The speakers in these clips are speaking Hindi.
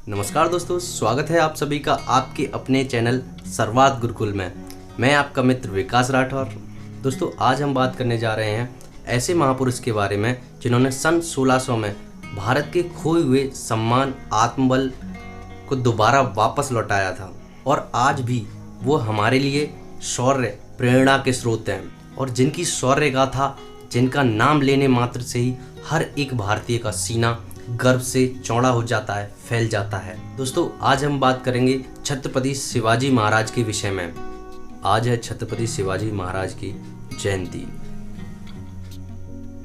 नमस्कार दोस्तों, स्वागत है आप सभी का आपके अपने चैनल सर्वात गुरुकुल में। मैं आपका मित्र विकास राठौर। दोस्तों, आज हम बात करने जा रहे हैं ऐसे महापुरुष के बारे में जिन्होंने सन 1600 में भारत के खोए हुए सम्मान आत्मबल को दोबारा वापस लौटाया था और आज भी वो हमारे लिए शौर्य प्रेरणा के स्रोत हैं और जिनकी शौर्य गाथा, जिनका नाम लेने मात्र से ही हर एक भारतीय का सीना गर्व से चौड़ा हो जाता है, फैल जाता है। दोस्तों, आज हम बात करेंगे छत्रपति शिवाजी महाराज के विषय में। आज है छत्रपति शिवाजी महाराज की जयंती,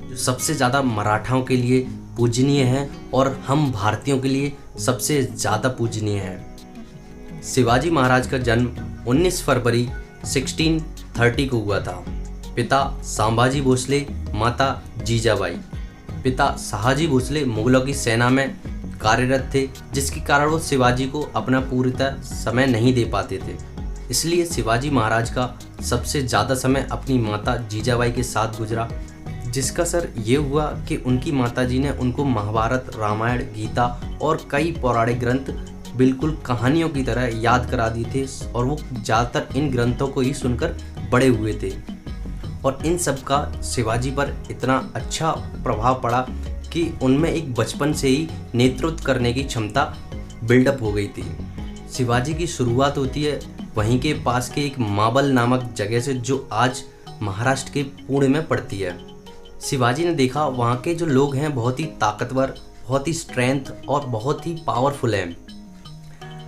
जो सबसे ज़्यादा मराठाओं के लिए पूजनीय है और हम भारतीयों के लिए सबसे ज़्यादा पूजनीय है। शिवाजी महाराज का जन्म 19 फरवरी 1630 को हुआ था। पिता संभाजी भोसले, माता जीजाबाई। पिता शहाजी भोसले मुगलों की सेना में कार्यरत थे, जिसके कारण वो शिवाजी को अपना पूर्णतः समय नहीं दे पाते थे। इसलिए शिवाजी महाराज का सबसे ज़्यादा समय अपनी माता जीजाबाई के साथ गुजरा, जिसका असर ये हुआ कि उनकी माताजी ने उनको महाभारत, रामायण, गीता और कई पौराणिक ग्रंथ बिल्कुल कहानियों की तरह याद करा दिए थे और वो ज़्यादातर इन ग्रंथों को ही सुनकर बड़े हुए थे। और इन सब का शिवाजी पर इतना अच्छा प्रभाव पड़ा कि उनमें एक बचपन से ही नेतृत्व करने की क्षमता बिल्डअप हो गई थी। शिवाजी की शुरुआत होती है वहीं के पास के एक माबल नामक जगह से, जो आज महाराष्ट्र के पुणे में पड़ती है। शिवाजी ने देखा वहाँ के जो लोग हैं बहुत ही ताकतवर, बहुत ही स्ट्रेंथ और बहुत ही पावरफुल हैं।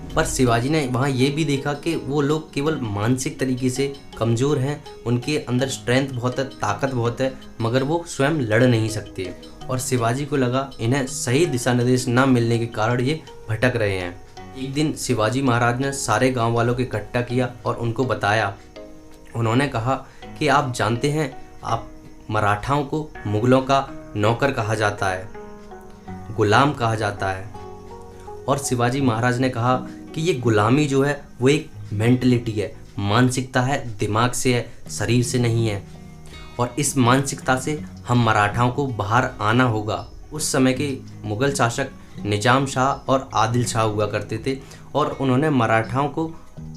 पर शिवाजी ने वहाँ ये भी देखा कि वो लोग केवल मानसिक तरीके से कमज़ोर हैं, उनके अंदर स्ट्रेंथ बहुत है, ताकत बहुत है, मगर वो स्वयं लड़ नहीं सकते। और शिवाजी को लगा इन्हें सही दिशा निर्देश न मिलने के कारण ये भटक रहे हैं। एक दिन शिवाजी महाराज ने सारे गांव वालों को इकट्ठा किया और उनको बताया। उन्होंने कहा कि आप जानते हैं, आप मराठाओं को मुगलों का नौकर कहा जाता है, गुलाम कहा जाता है। और शिवाजी महाराज ने कहा कि ये गुलामी जो है वो एक मेंटलिटी है, मानसिकता है, दिमाग से है, शरीर से नहीं है। और इस मानसिकता से हम मराठाओं को बाहर आना होगा। उस समय के मुग़ल शासक निजाम शाह और आदिल शाह हुआ करते थे और उन्होंने मराठाओं को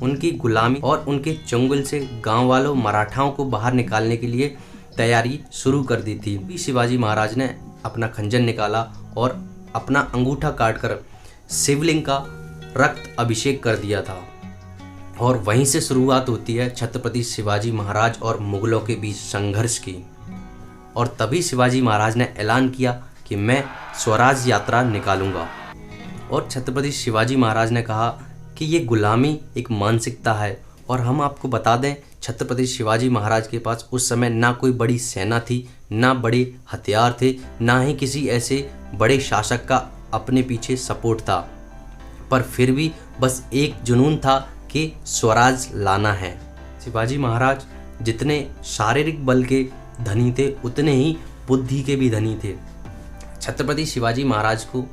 उनकी गुलामी और उनके चंगुल से गांव वालों मराठाओं को बाहर निकालने के लिए तैयारी शुरू कर दी थी। शिवाजी महाराज ने अपना खंजर निकाला और अपना अंगूठा काटकर शिवलिंग का रक्त अभिषेक कर दिया था। और वहीं से शुरुआत होती है छत्रपति शिवाजी महाराज और मुगलों के बीच संघर्ष की। और तभी शिवाजी महाराज ने ऐलान किया कि मैं स्वराज यात्रा निकालूंगा। और छत्रपति शिवाजी महाराज ने कहा कि ये गुलामी एक मानसिकता है। और हम आपको बता दें, छत्रपति शिवाजी महाराज के पास उस समय ना कोई बड़ी सेना थी, ना बड़े हथियार थे, ना ही किसी ऐसे बड़े शासक का अपने पीछे सपोर्ट था। पर फिर भी बस एक जुनून था कि स्वराज लाना है। शिवाजी महाराज जितने शारीरिक बल के धनी थे, उतने ही बुद्धि के भी धनी थे। छत्रपति शिवाजी महाराज को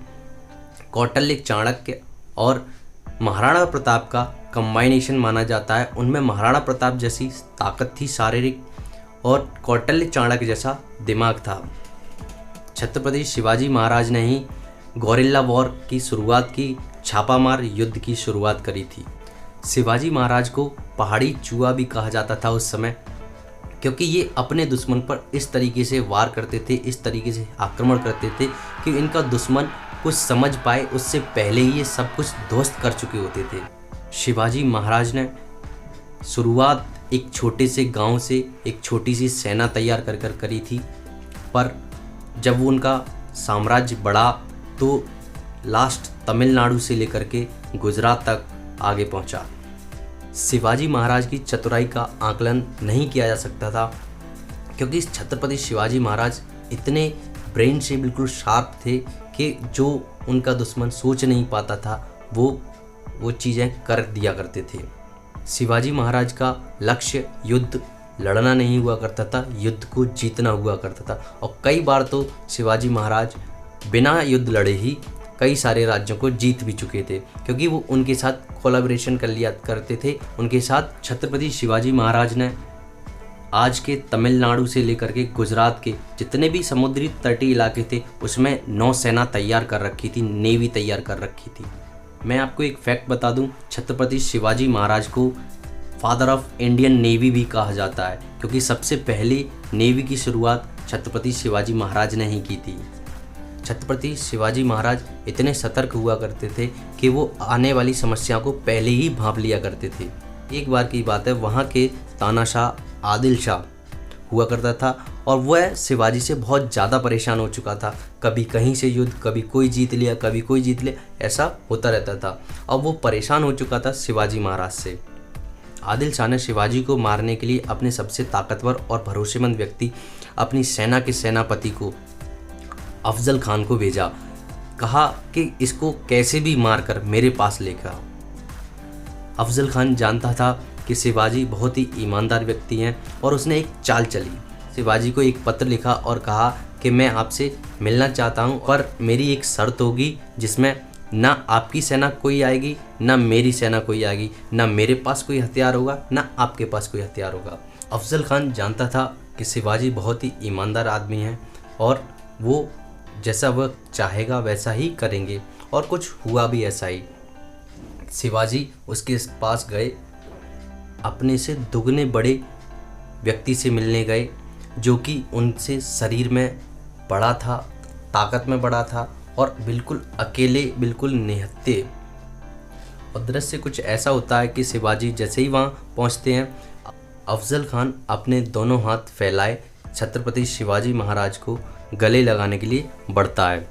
कौटिल्य, चाणक्य और महाराणा प्रताप का कंबाइनेशन माना जाता है। उनमें महाराणा प्रताप जैसी ताकत थी शारीरिक और कौटिल्य, चाणक्य जैसा दिमाग था। छत्रपति शिवाजी महाराज ने ही गोरिल्ला वॉर की शुरुआत की, छापामार युद्ध की शुरुआत करी थी। शिवाजी महाराज को पहाड़ी चूहा भी कहा जाता था उस समय, क्योंकि ये अपने दुश्मन पर इस तरीके से वार करते थे, इस तरीके से आक्रमण करते थे कि इनका दुश्मन कुछ समझ पाए उससे पहले ही ये सब कुछ ध्वस्त कर चुके होते थे। शिवाजी महाराज ने शुरुआत एक छोटे से गांव से एक छोटी सी सेना तैयार कर करी थी, पर जब उनका साम्राज्य बढ़ा तो लास्ट तमिलनाडु से लेकर के गुजरात तक आगे पहुंचा। शिवाजी महाराज की चतुराई का आकलन नहीं किया जा सकता था, क्योंकि छत्रपति शिवाजी महाराज इतने ब्रेन से बिल्कुल शार्प थे कि जो उनका दुश्मन सोच नहीं पाता था वो चीज़ें कर दिया करते थे। शिवाजी महाराज का लक्ष्य युद्ध लड़ना नहीं हुआ करता था, युद्ध को जीतना हुआ करता था। और कई बार तो शिवाजी महाराज बिना युद्ध लड़े ही कई सारे राज्यों को जीत भी चुके थे, क्योंकि वो उनके साथ कोलैबोरेशन कर लिया करते थे। उनके साथ छत्रपति शिवाजी महाराज ने आज के तमिलनाडु से लेकर के गुजरात के जितने भी समुद्री तटीय इलाके थे उसमें नौसेना तैयार कर रखी थी, नेवी तैयार कर रखी थी। मैं आपको एक फैक्ट बता दूं, छत्रपति शिवाजी महाराज को फादर ऑफ इंडियन नेवी भी कहा जाता है, क्योंकि सबसे पहली नेवी की शुरुआत छत्रपति शिवाजी महाराज ने ही की थी। छत्रपति शिवाजी महाराज इतने सतर्क हुआ करते थे कि वो आने वाली समस्या को पहले ही भांप लिया करते थे। एक बार की बात है, वहाँ के तानाशाह आदिल शाह हुआ करता था और वह शिवाजी से बहुत ज़्यादा परेशान हो चुका था। कभी कहीं से युद्ध, कभी कोई जीत लिया, कभी कोई जीत लिया, ऐसा होता रहता था। अब वो परेशान हो चुका था शिवाजी महाराज से। आदिल शाह ने शिवाजी को मारने के लिए अपने सबसे ताकतवर और भरोसेमंद व्यक्ति, अपनी सेना के सेनापति को अफजल खान को भेजा। कहा कि इसको कैसे भी मारकर मेरे पास लेकर आओ। अफजल खान जानता था कि शिवाजी बहुत ही ईमानदार व्यक्ति हैं और उसने एक चाल चली। शिवाजी को एक पत्र लिखा और कहा कि मैं आपसे मिलना चाहता हूं, पर मेरी एक शर्त होगी जिसमें ना आपकी सेना कोई आएगी, ना मेरी सेना कोई आएगी, ना मेरे पास कोई हथियार होगा, ना आपके पास कोई हथियार होगा। अफजल खान जानता था कि शिवाजी बहुत ही ईमानदार आदमी हैं और वो जैसा वह चाहेगा वैसा ही करेंगे, और कुछ हुआ भी ऐसा ही। शिवाजी उसके पास गए, अपने से दुगने बड़े व्यक्ति से मिलने गए, जो कि उनसे शरीर में बड़ा था, ताकत में बड़ा था और बिल्कुल अकेले, बिल्कुल निहत्थे। और दृश्य कुछ ऐसा होता है कि शिवाजी जैसे ही वहाँ पहुँचते हैं, अफजल खान अपने दोनों हाथ फैलाए छत्रपति शिवाजी महाराज को गले लगाने के लिए बढ़ता है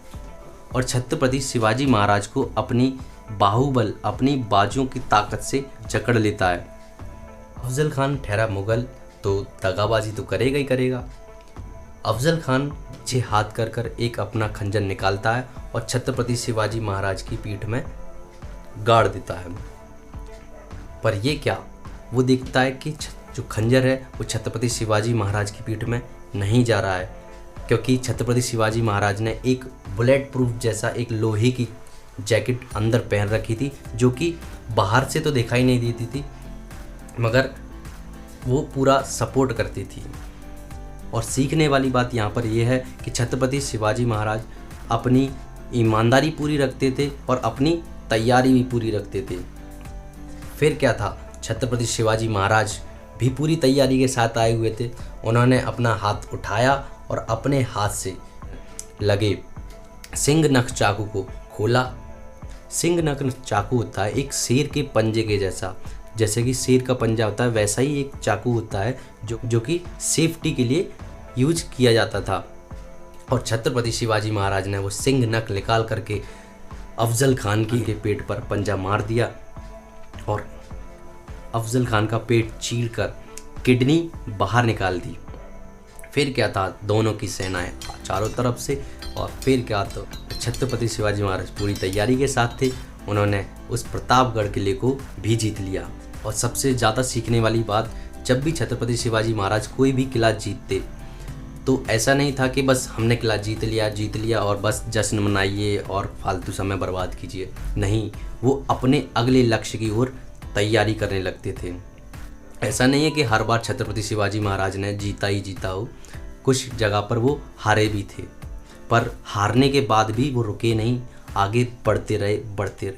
और छत्रपति शिवाजी महाराज को अपनी बाहुबल, अपनी बाजुओं की ताकत से जकड़ लेता है। अफजल खान ठहरा मुगल तो दगाबाजी तो करेगा ही करेगा। अफजल खान पीछे हाथ कर एक अपना खंजर निकालता है और छत्रपति शिवाजी महाराज की पीठ में गाड़ देता है। पर ये क्या, वो देखता है कि जो खंजर है वो छत्रपति शिवाजी महाराज की पीठ में नहीं जा रहा है, क्योंकि छत्रपति शिवाजी महाराज ने एक बुलेट प्रूफ जैसा एक लोहे की जैकेट अंदर पहन रखी थी, जो कि बाहर से तो दिखाई नहीं देती थी मगर वो पूरा सपोर्ट करती थी। और सीखने वाली बात यहाँ पर यह है कि छत्रपति शिवाजी महाराज अपनी ईमानदारी पूरी रखते थे और अपनी तैयारी भी पूरी रखते थे। फिर क्या था, छत्रपति शिवाजी महाराज भी पूरी तैयारी के साथ आए हुए थे। उन्होंने अपना हाथ उठाया और अपने हाथ से लगे सिंह नख चाकू को खोला। सिंह नख चाकू होता है एक शेर के पंजे के जैसा, जैसे कि शेर का पंजा होता है वैसा ही एक चाकू होता है जो कि सेफ्टी के लिए यूज किया जाता था। और छत्रपति शिवाजी महाराज ने वो सिंह नख निकाल करके अफजल खान के पेट पर पंजा मार दिया और अफजल खान का पेट चीर कर किडनी बाहर निकाल दी। फिर क्या था, दोनों की सेनाएं चारों तरफ से, और फिर क्या, तो छत्रपति शिवाजी महाराज पूरी तैयारी के साथ थे। उन्होंने उस प्रतापगढ़ किले को भी जीत लिया। और सबसे ज़्यादा सीखने वाली बात, जब भी छत्रपति शिवाजी महाराज कोई भी किला जीतते तो ऐसा नहीं था कि बस हमने किला जीत लिया और बस जश्न मनाइए और फालतू समय बर्बाद कीजिए। नहीं, वो अपने अगले लक्ष्य की ओर तैयारी करने लगते थे। ऐसा नहीं है कि हर बार छत्रपति शिवाजी महाराज ने जीता ही जीता हो, कुछ जगह पर वो हारे भी थे, पर हारने के बाद भी वो रुके नहीं, आगे बढ़ते रहे।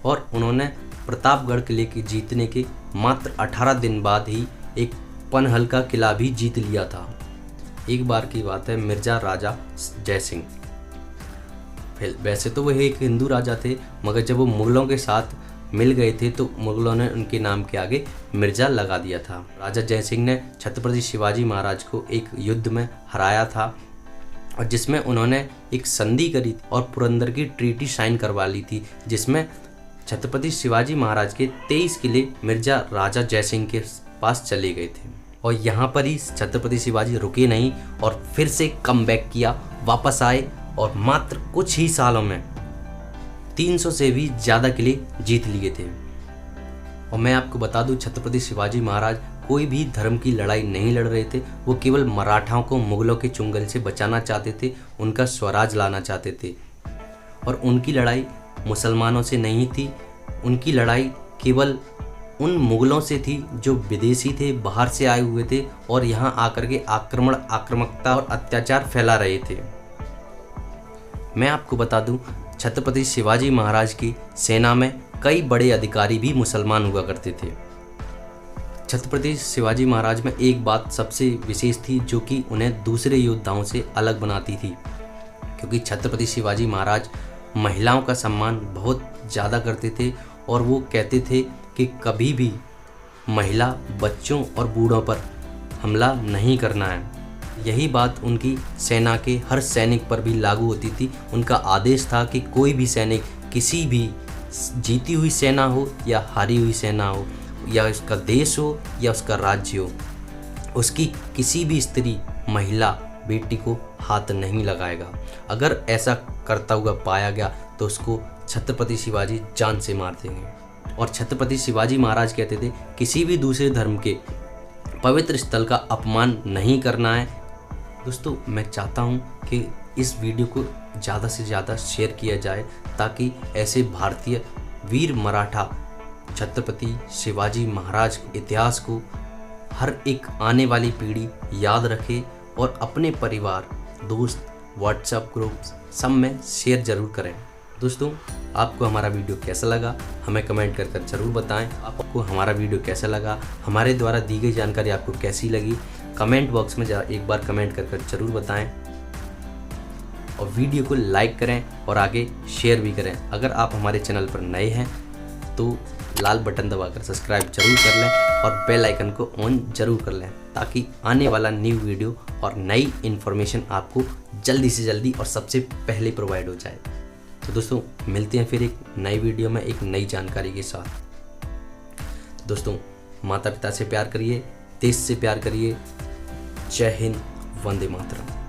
और उन्होंने प्रतापगढ़ किले के जीतने के मात्र 18 दिन बाद ही एक पनहल का किला भी जीत लिया था। एक बार की बात है, मिर्जा राजा जयसिंह, वैसे तो वो एक हिंदू राजा थे, मगर जब वो मुगलों के साथ मिल गए थे तो मुगलों ने उनके नाम के आगे मिर्जा लगा दिया था। राजा जयसिंह ने छत्रपति शिवाजी महाराज को एक युद्ध में हराया था और जिसमें उन्होंने एक संधि करी थी और पुरंदर की ट्रीटी साइन करवा ली थी, जिसमें छत्रपति शिवाजी महाराज के 23 किले मिर्जा राजा जयसिंह के पास चले गए थे। और यहाँ पर ही छत्रपति शिवाजी रुके नहीं और फिर से कम बैक किया, वापस आए और मात्र कुछ ही सालों में 300 से भी ज़्यादा किले जीत लिए थे। और मैं आपको बता दूं, छत्रपति शिवाजी महाराज कोई भी धर्म की लड़ाई नहीं लड़ रहे थे। वो केवल मराठाओं को मुगलों के चुंगल से बचाना चाहते थे, उनका स्वराज लाना चाहते थे। और उनकी लड़ाई मुसलमानों से नहीं थी, उनकी लड़ाई केवल उन मुगलों से थी जो विदेशी थे, बाहर से आए हुए थे और यहाँ आकर के आक्रामकता और अत्याचार फैला रहे थे। मैं आपको बता दूं, छत्रपति शिवाजी महाराज की सेना में कई बड़े अधिकारी भी मुसलमान हुआ करते थे। छत्रपति शिवाजी महाराज में एक बात सबसे विशेष थी जो कि उन्हें दूसरे योद्धाओं से अलग बनाती थी, क्योंकि छत्रपति शिवाजी महाराज महिलाओं का सम्मान बहुत ज़्यादा करते थे और वो कहते थे कि कभी भी महिला, बच्चों और बूढ़ों पर हमला नहीं करना है। यही बात उनकी सेना के हर सैनिक पर भी लागू होती थी। उनका आदेश था कि कोई भी सैनिक, किसी भी जीती हुई सेना हो या हारी हुई सेना हो, या उसका देश हो या उसका राज्य हो, उसकी किसी भी स्त्री, महिला, बेटी को हाथ नहीं लगाएगा। अगर ऐसा करता हुआ पाया गया तो उसको छत्रपति शिवाजी जान से मार देंगे। और छत्रपति शिवाजी महाराज कहते थे किसी भी दूसरे धर्म के पवित्र स्थल का अपमान नहीं करना है। दोस्तों, मैं चाहता हूँ कि इस वीडियो को ज़्यादा से ज़्यादा शेयर किया जाए ताकि ऐसे भारतीय वीर मराठा छत्रपति शिवाजी महाराज के इतिहास को हर एक आने वाली पीढ़ी याद रखे और अपने परिवार, दोस्त, व्हाट्सएप ग्रुप्स सब में शेयर ज़रूर करें। दोस्तों, आपको हमारा वीडियो कैसा लगा हमें कमेंट कर ज़रूर बताएं। आपको हमारा वीडियो कैसा लगा, हमारे द्वारा दी गई जानकारी आपको कैसी लगी, कमेंट बॉक्स में एक बार कमेंट कर ज़रूर बताएं। और वीडियो को लाइक करें और आगे शेयर भी करें। अगर आप हमारे चैनल पर नए हैं तो लाल बटन दबाकर सब्सक्राइब जरूर कर लें और बेल आइकन को ऑन जरूर कर लें ताकि आने वाला न्यू वीडियो और नई इन्फॉर्मेशन आपको जल्दी से जल्दी और सबसे पहले प्रोवाइड हो जाए। तो दोस्तों, मिलते हैं फिर एक नई वीडियो में एक नई जानकारी के साथ। दोस्तों, माता पिता से प्यार करिए, देश से प्यार करिए। जय हिंद, वंदे मातरम।